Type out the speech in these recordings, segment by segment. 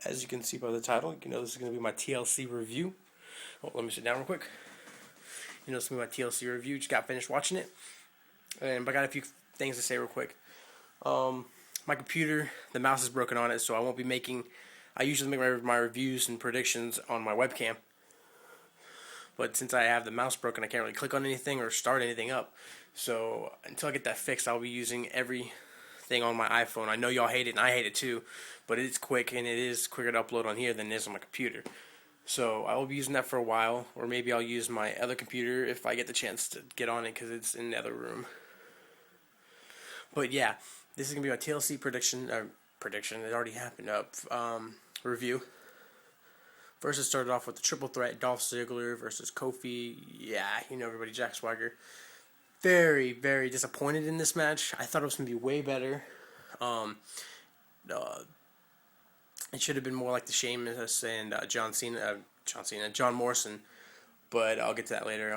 As you can see by the title, you know this is going to be my TLC review. Oh, let me sit down real quick. You know, this is going to be my TLC review. Just got finished watching it. But I got a few things to say real quick. My computer, the mouse is broken on it, so I won't be making... I usually make my reviews and predictions on my webcam. But since I have the mouse broken, I can't really click on anything or start anything up. So until I get that fixed, I'll be using everything on my iPhone. I know y'all hate it, and I hate it too. But it's quick, and it is quicker to upload on here than it is on my computer. So I will be using that for a while, or maybe I'll use my other computer if I get the chance to get on it because it's in the other room. But yeah, this is going to be my TLC prediction. It already happened. Review. First, it started off with the triple threat, Dolph Ziggler versus Kofi. Yeah, you know everybody, Jack Swagger. Very, very disappointed in this match. I thought it was going to be way better. It should have been more like the Sheamus and John Morrison, but I'll get to that later.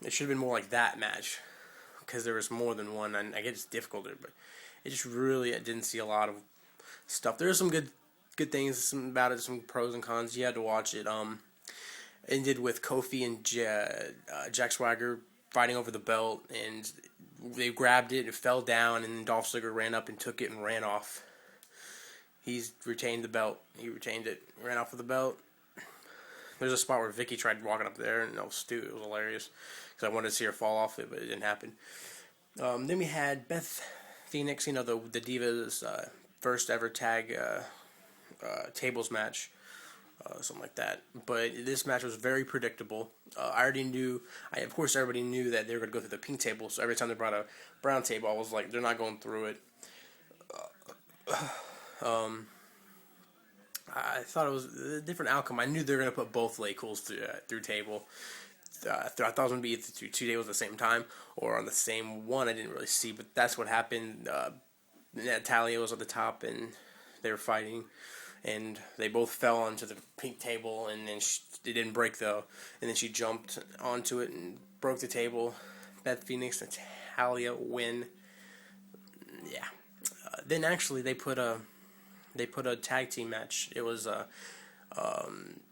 It should have been more like that match because there was more than one. And I guess it's difficult, but it just really I didn't see a lot of stuff. There are some good things about it, some pros and cons. You had to watch it. Ended with Kofi and Jack Swagger fighting over the belt, and they grabbed it. It fell down, and then Dolph Ziggler ran up and took it and ran off. He's retained the belt. He retained it. Ran off with the belt. There's a spot where Vicky tried walking up there, and it was hilarious because I wanted to see her fall off it, but it didn't happen. Then we had Beth Phoenix, you know, the Divas first ever tag tables match, something like that. But this match was very predictable. I already knew. Of course, everybody knew that they were going to go through the pink table. So every time they brought a brown table, I was like, they're not going through it. I thought it was a different outcome. I knew they were going to put both Laycools through table. I thought it was going to be through two tables at the same time or on the same one. I didn't really see, but that's what happened. Natalya was at the top, and they were fighting, and they both fell onto the pink table, and then it didn't break though. And then she jumped onto it and broke the table. Beth Phoenix, Natalya win. Yeah. Then actually they put a tag team match. It was a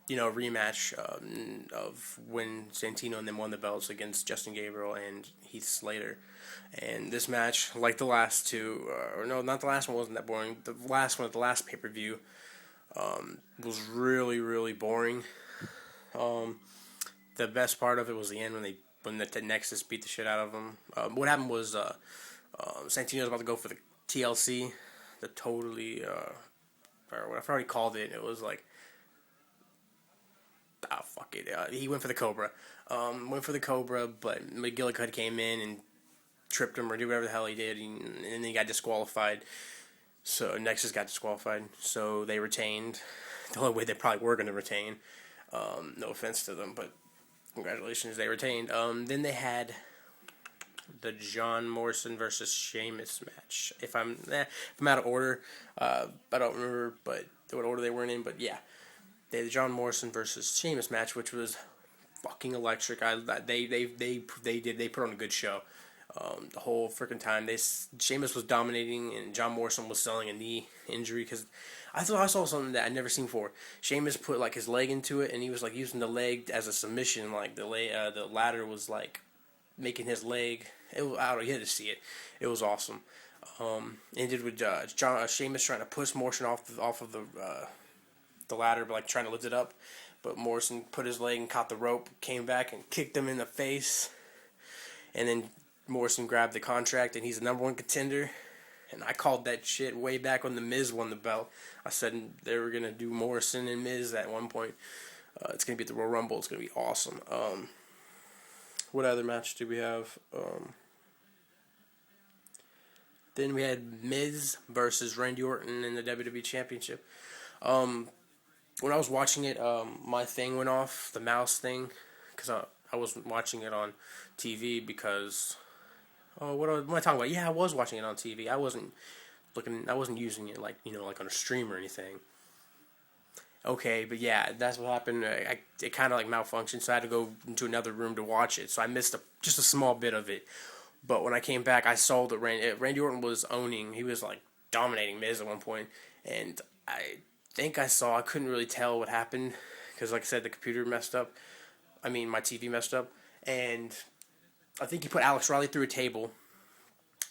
rematch of when Santino and them won the belts against Justin Gabriel and Heath Slater. And this match, like the last two, not the last one wasn't that boring. The last one at the last pay-per-view was really, really boring. The best part of it was the end when the Nexus beat the shit out of them. What happened was Santino was about to go for the TLC, the totally, or what I've already called it. It was like, fuck it. He went for the Cobra. But McGillicuddy came in and tripped him or did whatever the hell he did, and then he got disqualified. So Nexus got disqualified. So they retained. The only way they probably were going to retain. No offense to them, but congratulations, they retained. Then they had the John Morrison versus Sheamus match. If I'm out of order, I don't remember, but what order they weren't in. But yeah, they had the John Morrison versus Sheamus match, which was fucking electric. They put on a good show. The whole freaking time, Sheamus was dominating, and John Morrison was selling a knee injury because I thought I saw something that I'd never seen before. Sheamus put like his leg into it, and he was like using the leg as a submission. Like the ladder was like making his leg. I don't know, you had to see it. It was awesome. Ended with Sheamus trying to push Morrison off of the ladder, but like trying to lift it up. But Morrison put his leg and caught the rope, came back and kicked him in the face. And then Morrison grabbed the contract, and he's the number one contender. And I called that shit way back when The Miz won the belt. I said they were going to do Morrison and Miz at one point. It's going to be at the Royal Rumble. It's going to be awesome. What other match do we have? Then we had Miz versus Randy Orton in the WWE Championship. When I was watching it, my thing went off, the mouse thing, because I wasn't watching it on TV because... Oh, what am I talking about? Yeah, I was watching it on TV. I wasn't using it like on a stream or anything. Okay, but yeah, that's what happened. It kind of like malfunctioned, so I had to go into another room to watch it. So I missed just a small bit of it. But when I came back, I saw that Randy Orton was owning. He was like dominating Miz at one point, and think I couldn't really tell what happened because, like I said, the computer messed up. I mean, my TV messed up, and I think he put Alex Riley through a table,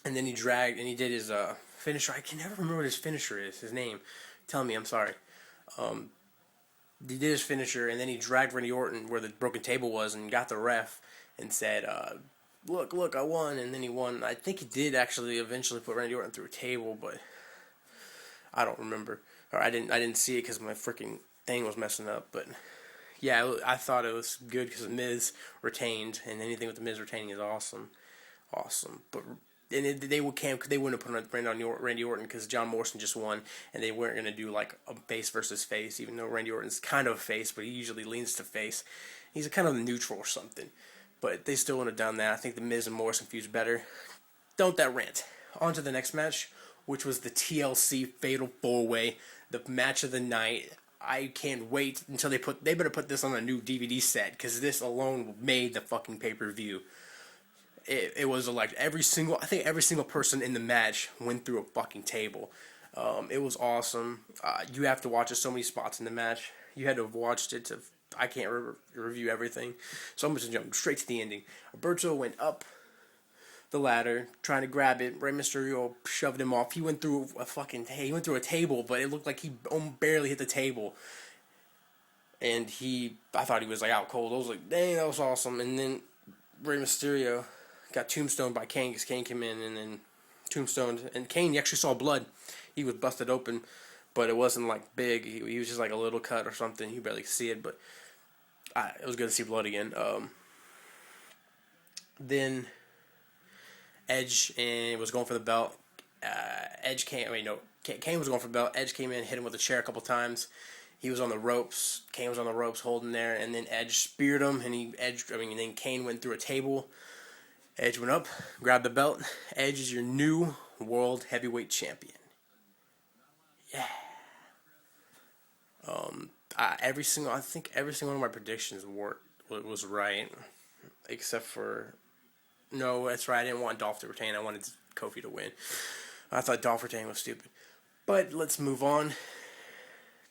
and then he dragged and he did his finisher. I can never remember what his finisher is. His name. Tell me, I'm sorry. He did his finisher, and then he dragged Randy Orton where the broken table was, and got the ref and said, "Look, I won." And then he won. I think he did actually eventually put Randy Orton through a table, but I don't remember, or I didn't see it because my freaking thing was messing up. But yeah, I thought it was good because the Miz retained, and anything with the Miz retaining is awesome. But they wouldn't have put on Randy Orton because John Morrison just won, and they weren't gonna do like a face versus face, even though Randy Orton's kind of a face, but he usually leans to face. He's a kind of neutral or something, but they still wouldn't have done that. I think the Miz and Morrison feud's better. Don't that rant. On to the next match, which was the TLC Fatal 4-Way, the match of the night. I can't wait until they better put this on a new DVD set, because this alone made the fucking pay-per-view. It was like I think every single person in the match went through a fucking table. It was awesome. You have to watch it. So many spots in the match. You had to have watched it to. I can't review everything, so I'm just gonna jump straight to the ending. Alberto went up the ladder trying to grab it. Rey Mysterio shoved him off. He went through a table, but it looked like he barely hit the table. And I thought he was like out cold. I was like, dang, that was awesome. And then Rey Mysterio got tombstoned by Kane because Kane came in and then tombstoned. And Kane, you actually saw blood. He was busted open, but it wasn't like big. He was just like a little cut or something. You barely could see it, but it was good to see blood again. Then Edge was going for the belt. Kane was going for the belt. Edge came in, hit him with a chair a couple times. He was on the ropes. Kane was on the ropes holding there, and then Edge speared him, and then Kane went through a table. Edge went up, grabbed the belt. Edge is your new World Heavyweight Champion. Yeah. I think every single one of my predictions was right, except for no, that's right. I didn't want Dolph to retain. I wanted Kofi to win. I thought Dolph retaining was stupid. But let's move on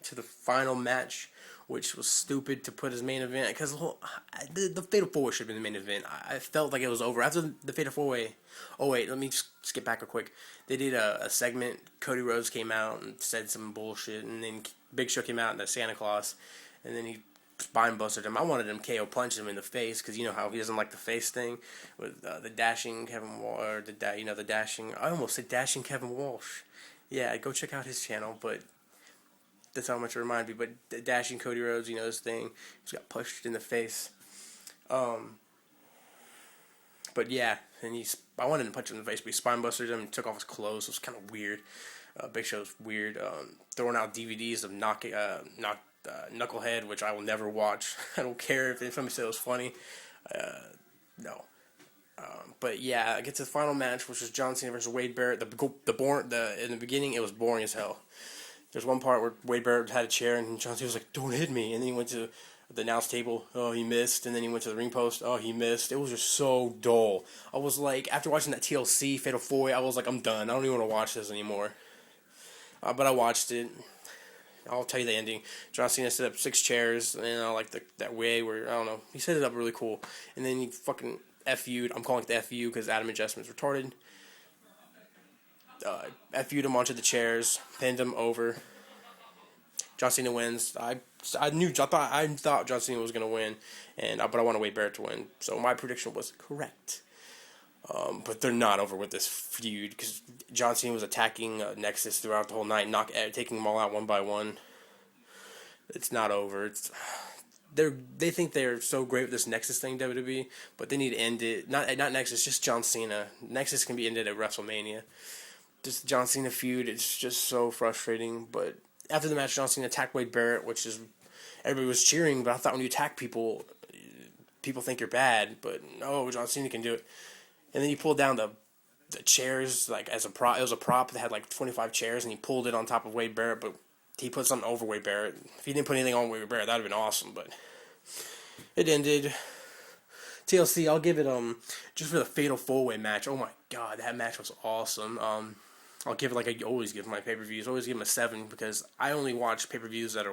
to the final match, which was stupid to put as main event because the Fatal 4-Way should have been the main event. I felt like it was over after the Fatal 4-Way. Oh wait, let me just skip back real quick. They did a segment. Cody Rhodes came out and said some bullshit, and then Big Show came out in the Santa Claus, and then he spine busted him. I wanted him KO punch him in the face because you know how he doesn't like the face thing with the dashing Kevin Walsh, or the dashing. I almost said dashing Kevin Walsh. Yeah, go check out his channel, but that's how much it reminded me. But the dashing Cody Rhodes, his thing, just got pushed in the face. But yeah, and I wanted to punch him in the face, but he spine busted him and took off his clothes. It was kind of weird. Big Show's weird. Throwing out DVDs of Knucklehead, which I will never watch. I don't care if somebody said it was funny. No. But yeah, I get to the final match, which was John Cena versus Wade Barrett. In the beginning, it was boring as hell. There's one part where Wade Barrett had a chair, and John Cena was like, "Don't hit me," and then he went to the announce table. Oh, he missed, and then he went to the ring post. Oh, he missed. It was just so dull. I was like, after watching that TLC Fatal 4-Way, I was like, I'm done. I don't even want to watch this anymore. But I watched it. I'll tell you the ending. John Cena set up 6 chairs, and I like that way where, I don't know, he set it up really cool. And then he fucking FU'd. I'm calling it the FU because Adam adjustment's retarded. FU'd him onto the chairs, pinned him over. John Cena wins. I thought John Cena was gonna win, but I wanted Wade Barrett to win. So my prediction was correct. But they're not over with this feud because John Cena was attacking Nexus throughout the whole night, taking them all out one by one. It's not over. They think they're so great with this Nexus thing, WWE, but they need to end it. Not Nexus, just John Cena. Nexus can be ended at WrestleMania. This John Cena feud, it's just so frustrating. But after the match, John Cena attacked Wade Barrett, which is everybody was cheering. But I thought when you attack people, people think you're bad. But no, John Cena can do it. And then he pulled down the chairs like as a prop. It was a prop that had like 25 chairs, and he pulled it on top of Wade Barrett. But he put something over Wade Barrett. If he didn't put anything on Wade Barrett, that would have been awesome. But it ended. TLC, I'll give it just for the Fatal 4-Way match. Oh my god, that match was awesome. I'll give it like I always give my pay-per-views. Always give them a 7 because I only watch pay-per-views that